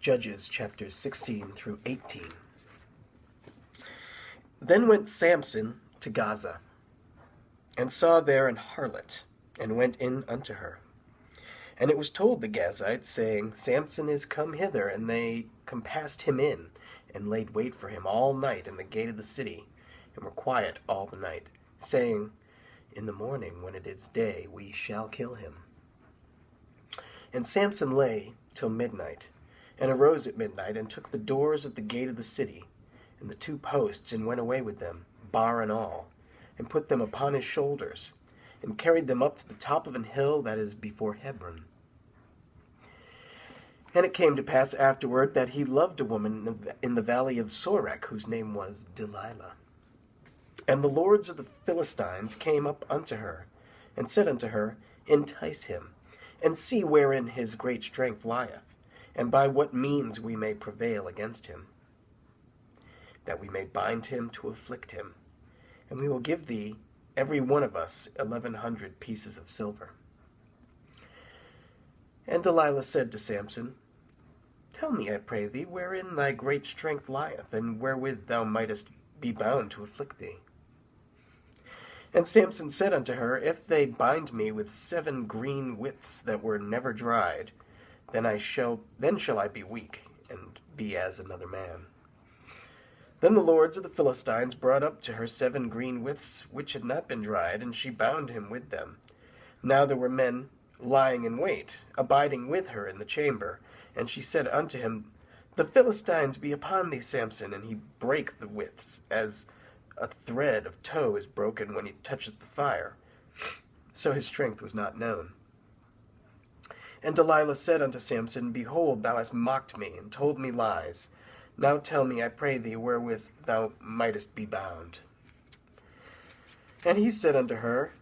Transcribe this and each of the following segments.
Judges chapters 16 through 18. Then went Samson to Gaza, and saw there an harlot, and went in unto her. And it was told the Gazites, saying, Samson is come hither. And they compassed him in, and laid wait for him all night in the gate of the city, and were quiet all the night, saying, In the morning, when it is day, we shall kill him. And Samson lay till midnight, and arose at midnight, and took the doors of the gate of the city, and the two posts, and went away with them, bar and all, and put them upon his shoulders, and carried them up to the top of an hill that is before Hebron. And it came to pass afterward that he loved a woman in the valley of Sorek, whose name was Delilah. And the lords of the Philistines came up unto her, and said unto her, Entice him, and see wherein his great strength lieth, and by what means we may prevail against him, that we may bind him to afflict him, and we will give thee every one of us 1,100 pieces of silver. And Delilah said to Samson, Tell me, I pray thee, wherein thy great strength lieth, and wherewith thou mightest be bound to afflict thee. And Samson said unto her, If they bind me with 7 green withs that were never dried, then shall I be weak, and be as another man. Then the lords of the Philistines brought up to her 7 green withs which had not been dried, and she bound him with them. Now there were men lying in wait, abiding with her in the chamber. And she said unto him, The Philistines be upon thee, Samson. And he brake the withs, as a thread of tow is broken when he toucheth the fire. So his strength was not known. And Delilah said unto Samson, Behold, thou hast mocked me, and told me lies. Now tell me, I pray thee, wherewith thou mightest be bound. And he said unto her,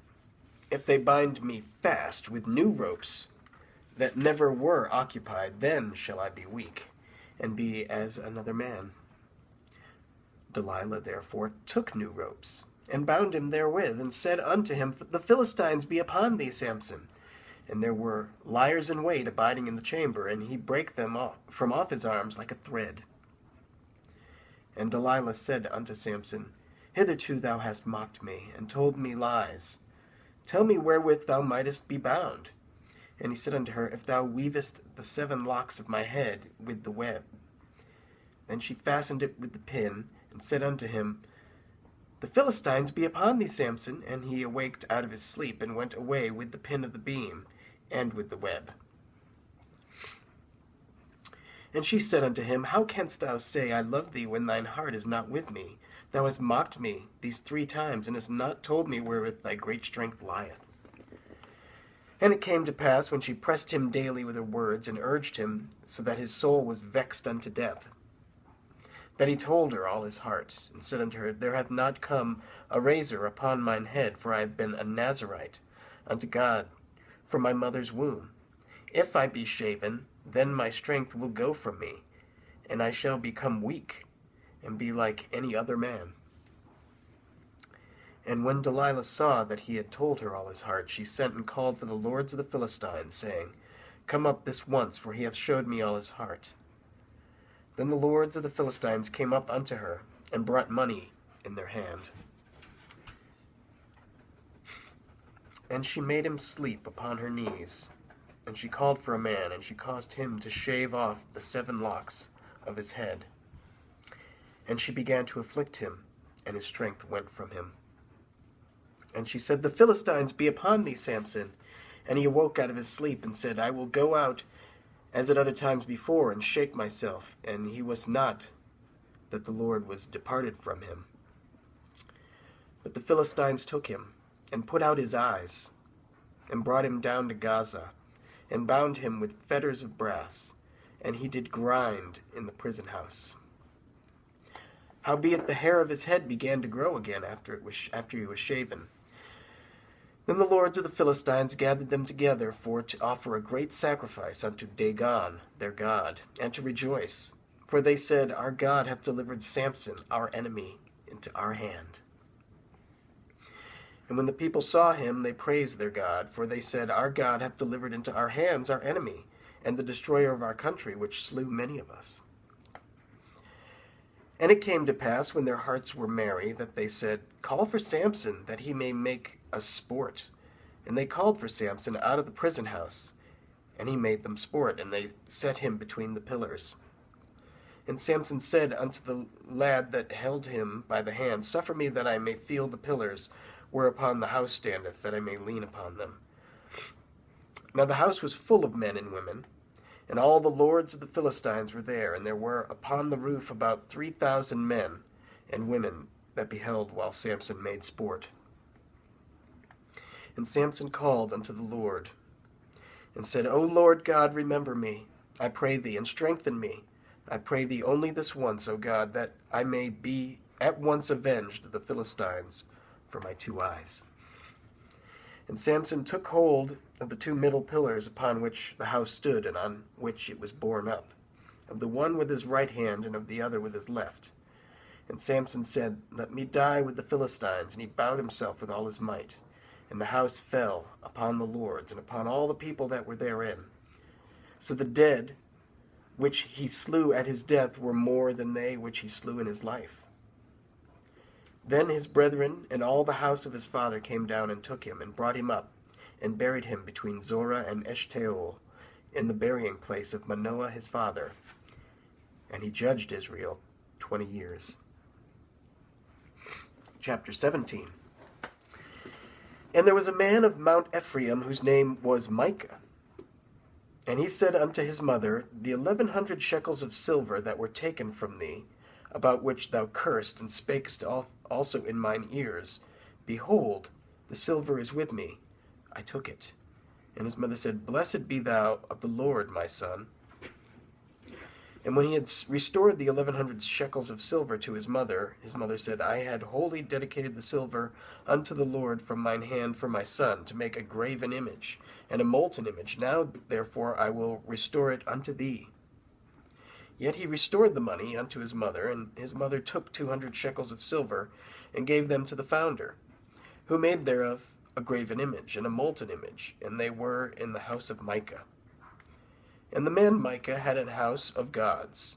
If they bind me fast with new ropes that never were occupied, then shall I be weak, and be as another man. Delilah therefore took new ropes, and bound him therewith, and said unto him, The Philistines be upon thee, Samson. And there were liers in wait abiding in the chamber, and he brake them from off his arms like a thread. And Delilah said unto Samson, Hitherto thou hast mocked me, and told me lies. Tell me wherewith thou mightest be bound. And he said unto her, If thou weavest the 7 locks of my head with the web. Then she fastened it with the pin, and said unto him, The Philistines be upon thee, Samson. And he awaked out of his sleep, and went away with the pin of the beam, and with the web. And she said unto him, How canst thou say, I love thee, when thine heart is not with me? Thou hast mocked me these 3 times, and hast not told me wherewith thy great strength lieth. And it came to pass, when she pressed him daily with her words, and urged him, so that his soul was vexed unto death, that he told her all his heart, and said unto her, There hath not come a razor upon mine head, for I have been a Nazarite unto God from my mother's womb. If I be shaven, then my strength will go from me, and I shall become weak, and be like any other man. And when Delilah saw that he had told her all his heart, she sent and called for the lords of the Philistines, saying, Come up this once, for he hath showed me all his heart. Then the lords of the Philistines came up unto her, and brought money in their hand. And she made him sleep upon her knees, and she called for a man, and she caused him to shave off the 7 locks of his head. And she began to afflict him, and his strength went from him. And she said, The Philistines be upon thee, Samson. And he awoke out of his sleep, and said, I will go out as at other times before, and shake myself. And he was not that the Lord was departed from him. But the Philistines took him, and put out his eyes, and brought him down to Gaza, and bound him with fetters of brass, and he did grind in the prison house. Howbeit the hair of his head began to grow again after he was shaven. Then the lords of the Philistines gathered them together to offer a great sacrifice unto Dagon, their god, and to rejoice. For they said, Our God hath delivered Samson, our enemy, into our hand. And when the people saw him, they praised their God, for they said, Our God hath delivered into our hands our enemy, and the destroyer of our country, which slew many of us. And it came to pass, when their hearts were merry, that they said, Call for Samson, that he may make us sport. And they called for Samson out of the prison house, and he made them sport, and they set him between the pillars. And Samson said unto the lad that held him by the hand, Suffer me that I may feel the pillars whereupon the house standeth, that I may lean upon them. Now the house was full of men and women, and all the lords of the Philistines were there, and there were upon the roof about 3,000 men and women that beheld while Samson made sport. And Samson called unto the Lord, and said, O Lord God, remember me, I pray thee, and strengthen me. I pray thee only this once, O God, that I may be at once avenged of the Philistines for my 2 eyes. And Samson took hold of the 2 middle pillars upon which the house stood, and on which it was borne up, of the one with his right hand, and of the other with his left. And Samson said, Let me die with the Philistines. And he bowed himself with all his might. And the house fell upon the lords, and upon all the people that were therein. So the dead which he slew at his death were more than they which he slew in his life. Then his brethren and all the house of his father came down and took him, and brought him up, and buried him between Zorah and Eshtaol, in the burying place of Manoah his father. And he judged Israel 20 years. Chapter 17. And there was a man of Mount Ephraim, whose name was Micah. And he said unto his mother, The 1,100 shekels of silver that were taken from thee, about which thou cursed, and spakest also in mine ears, behold, the silver is with me. I took it. And his mother said, Blessed be thou of the Lord, my son. And when he had restored the 1,100 shekels of silver to his mother said, I had wholly dedicated the silver unto the Lord from mine hand for my son, to make a graven image, and a molten image. Now therefore I will restore it unto thee. Yet he restored the money unto his mother, and his mother took 200 shekels of silver, and gave them to the founder, who made thereof a graven image, and a molten image, and they were in the house of Micah. And the man Micah had an house of gods,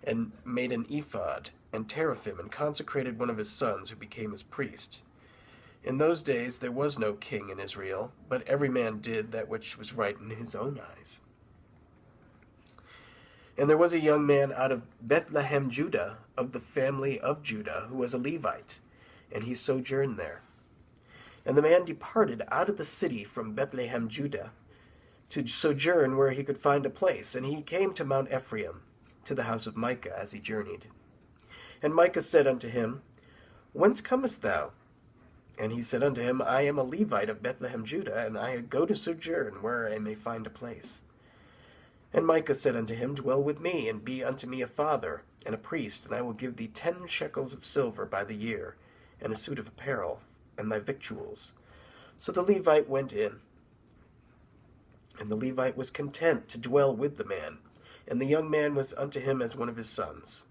and made an ephod, and teraphim, and consecrated one of his sons, who became his priest. In those days there was no king in Israel, but every man did that which was right in his own eyes. And there was a young man out of Bethlehem, Judah, of the family of Judah, who was a Levite, and he sojourned there. And the man departed out of the city from Bethlehem, Judah, to sojourn where he could find a place. And he came to Mount Ephraim, to the house of Micah, as he journeyed. And Micah said unto him, Whence comest thou? And he said unto him, I am a Levite of Bethlehem, Judah, and I go to sojourn where I may find a place. And Micah said unto him, Dwell with me, and be unto me a father and a priest, and I will give thee 10 shekels of silver by the year, and a suit of apparel, and thy victuals. So the Levite went in. And the Levite was content to dwell with the man, and the young man was unto him as one of his sons.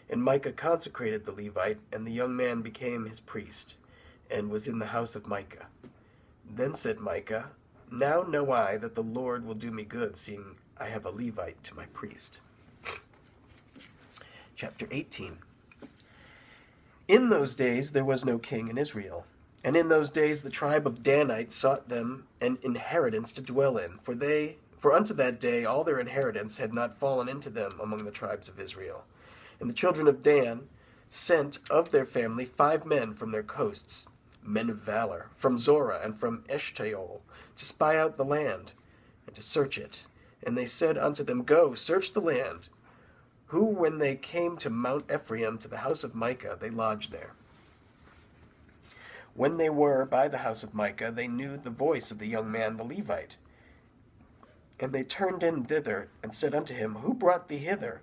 And Micah consecrated the Levite, and the young man became his priest, and was in the house of Micah. Then said Micah, Now know I that the Lord will do me good, seeing I have a Levite to my priest. Chapter 18. In those days there was no king in Israel. And in those days the tribe of Danites sought them an inheritance to dwell in, for unto that day all their inheritance had not fallen into them among the tribes of Israel. And the children of Dan sent of their family 5 men from their coasts, men of valor, from Zorah and from Eshtaol, to spy out the land, and to search it. And they said unto them, Go, search the land. Who, when they came to Mount Ephraim, to the house of Micah, they lodged there. When they were by the house of Micah, they knew the voice of the young man the Levite. And they turned in thither, and said unto him, Who brought thee hither?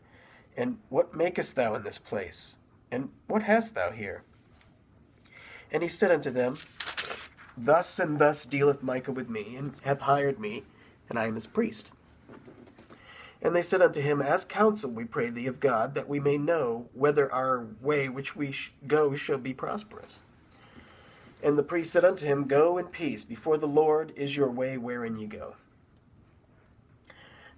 And what makest thou in this place? And what hast thou here? And he said unto them, Thus and thus dealeth Micah with me, and hath hired me, and I am his priest. And they said unto him, Ask counsel, we pray thee, of God, that we may know whether our way which we go shall be prosperous. And the priest said unto him, Go in peace, before the Lord is your way wherein ye go.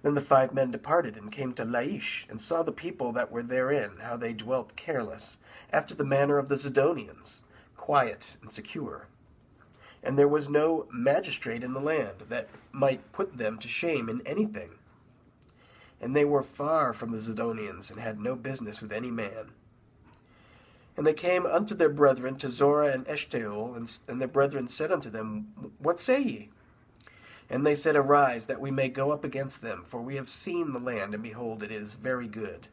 Then the 5 men departed, and came to Laish, and saw the people that were therein, how they dwelt careless, after the manner of the Zidonians, quiet and secure. And there was no magistrate in the land that might put them to shame in anything. And they were far from the Zidonians, and had no business with any man. And they came unto their brethren to Zorah and Eshtaol, and their brethren said unto them, What say ye? And they said, Arise, that we may go up against them, for we have seen the land, and behold, it is very good.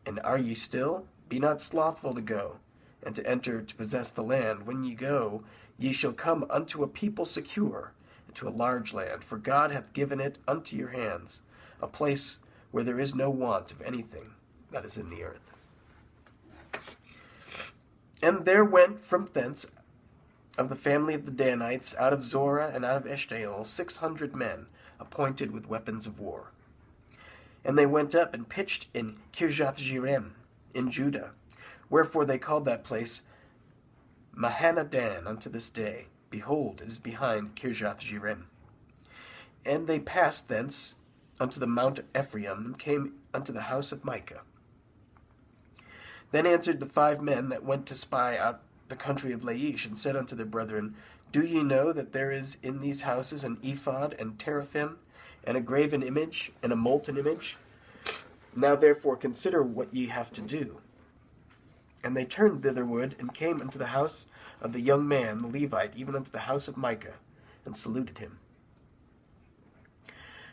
And are ye still? Be not slothful to go, and to enter to possess the land. When ye go, ye shall come unto a people secure, and to a large land, for God hath given it unto your hands, a place where there is no want of anything that is in the earth. And there went from thence of the family of the Danites, out of Zorah and out of Eshtaol, 600 men, appointed with weapons of war. And they went up and pitched in Kirjath-jearim, in Judah. Wherefore they called that place Mahanadan unto this day. Behold, it is behind Kirjath-jearim. And they passed thence unto the mount Ephraim, and came unto the house of Micah. Then answered the 5 men that went to spy out the country of Laish, and said unto their brethren, Do ye know that there is in these houses an ephod, and teraphim, and a graven image, and a molten image? Now therefore consider what ye have to do. And they turned thitherward, and came unto the house of the young man, the Levite, even unto the house of Micah, and saluted him.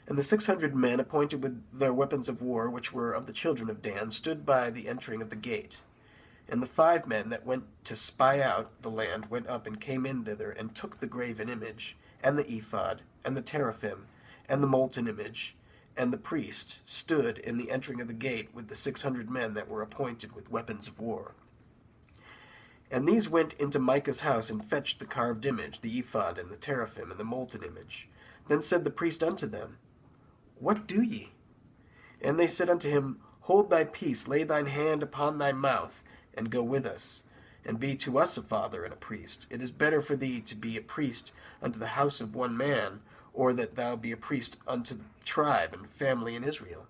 And the 600 men, appointed with their weapons of war, which were of the children of Dan, stood by the entering of the gate. And the 5 men that went to spy out the land went up and came in thither, and took the graven image, and the ephod, and the teraphim, and the molten image. And the priest stood in the entering of the gate with the 600 men that were appointed with weapons of war. And these went into Micah's house, and fetched the carved image, the ephod, and the teraphim, and the molten image. Then said the priest unto them, What do ye? And they said unto him, Hold thy peace, lay thine hand upon thy mouth, and go with us, and be to us a father and a priest. It is better for thee to be a priest unto the house of one man, or that thou be a priest unto the tribe and family in Israel.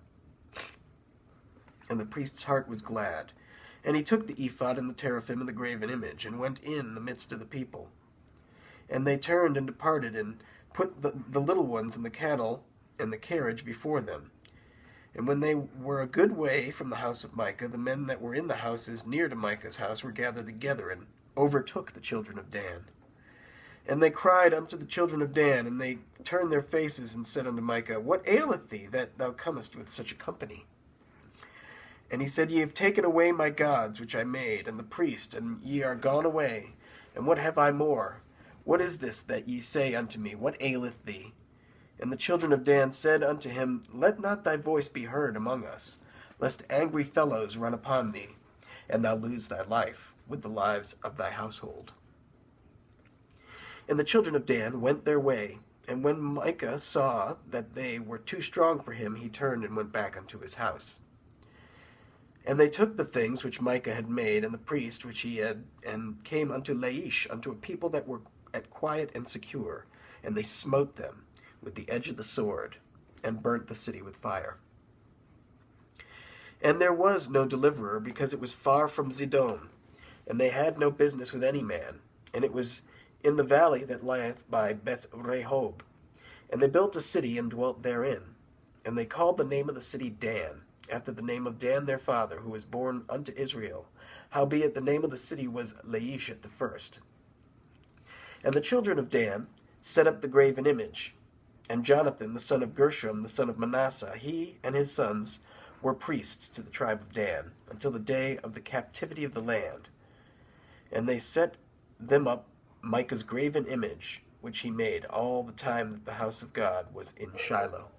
And the priest's heart was glad. And he took the ephod and the teraphim and the graven image, and went in the midst of the people. And they turned and departed, and put the little ones and the cattle and the carriage before them. And when they were a good way from the house of Micah, the men that were in the houses near to Micah's house were gathered together, and overtook the children of Dan. And they cried unto the children of Dan, and they turned their faces, and said unto Micah, What aileth thee, that thou comest with such a company? And he said, Ye have taken away my gods which I made, and the priest, and ye are gone away. And what have I more? What is this that ye say unto me? What aileth thee? And the children of Dan said unto him, Let not thy voice be heard among us, lest angry fellows run upon thee, and thou lose thy life with the lives of thy household. And the children of Dan went their way, and when Micah saw that they were too strong for him, he turned and went back unto his house. And they took the things which Micah had made, and the priest which he had, and came unto Laish, unto a people that were at quiet and secure, and they smote them with the edge of the sword, and burnt the city with fire. And there was no deliverer, because it was far from Zidon, and they had no business with any man, and it was in the valley that lieth by Beth-rehob. And they built a city, and dwelt therein. And they called the name of the city Dan, after the name of Dan their father, who was born unto Israel. Howbeit the name of the city was Laish at the first. And the children of Dan set up the graven image. And Jonathan, the son of Gershom, the son of Manasseh, he and his sons were priests to the tribe of Dan, until the day of the captivity of the land. And they set them up Micah's graven image, which he made all the time that the house of God was in Shiloh.